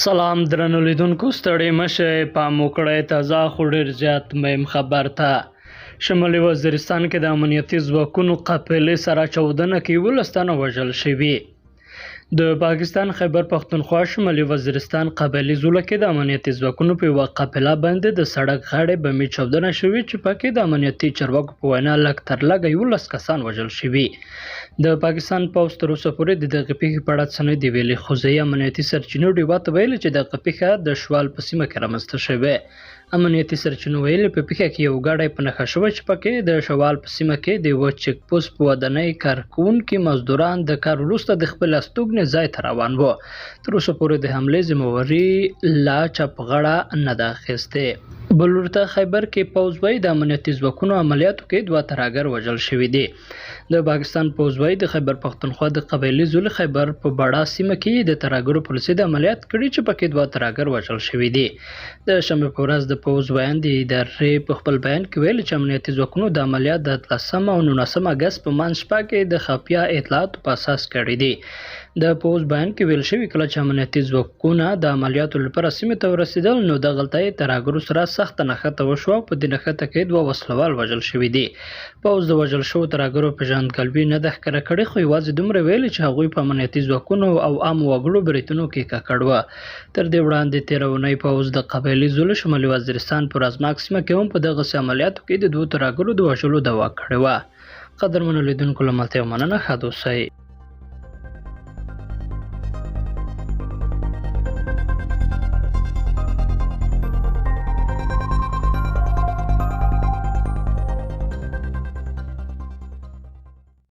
سلام درنو لیدونکو ستړي مشه پام وکړئ تازه خو ډېر زیات مهم خبر ته شمالي وزیرستان کې د امنیتي ځواکونو قافلې سره چاودنه کې 12 تنه وژل شوي. د پاکستان خیبر پختونخوا شمالي وزیرستان قبایلي ضلع کې د امنیتي ځواکونو په یوه قافله باندې د سړک غاړې بمي چاودنه شوې چې پکې د امنیتي چارواکو په وینا لږ تر لږه 11 کسان وژل شوي. د پاکستان پوځ تر اوسه پورې د دغې پیښې په اړه څه نه دي ویلي، خو ځایي امنیتي سرچینو ډیوه ته ویلي چې دغه پیښه د شوال په سیمه کې رامنځته شوې. امنیتي سرچینو ویلي په پیښه کې یو ګاډی په نښه شوی چې پکې د شوال په سیمه کې د یوه چیک پوسټ په ودانۍ کار کوونکي مزدوران د کار وروسته د خپل استوګنې ځای ته روان وو. تر اوسه پورې د حملې ذمهواري لا چا په غاړه نه ده اخیستې. بل ورته خیبر کې پوځ وایي د امنیتي ځواکونو عملیاتو کې 2 ترهګر وژل شوي دي. د پاکستان پوځ وایي د خیبر پختونخوا د قبایلي ضلع خیبر په بړه سیمه کې د ترهګرو په لسید عملیات کړي چې پکې 2 ترهګر وژل شوي دي. د شنبې په ورځ د پوځ بیان د ادارې په خپل بیان کې ویلي چې امنیتي ځواکونو د عملیات د 13 او 19 اګست په منځ شپه کې د خفیه اطلاعاتو په اساس کړي دي. د پوځ بیان کې ویل شوي کله چې امنیتي ځواکونه د عملیاتو لپاره سیمې ته ورسېدل نو د غلطۍ ترهګرو سره سخته نښته وشوه او په دې نښته کې 2 وسلوال وژل شوي دي. پوځ د وژل شوو ترهګرو پېژندګلوي نه ده ښکاره کړې، خو یوازې دومره ویلي چې هغوی په امنیتي ځواکونو او عامو وګړو بریتونو کې ککړ وه. تر دې وړاندې تېره اونۍ پوځ د قبایلي ضلع شمالي وزیرستان په رازماک سیمه کې هم په دغسې عملیاتو کې د 2 ترهګرو د وژلو دعوا کړې وه. قدرمنو لیدونکو له ملتیا مننه، ښاد اوسئ.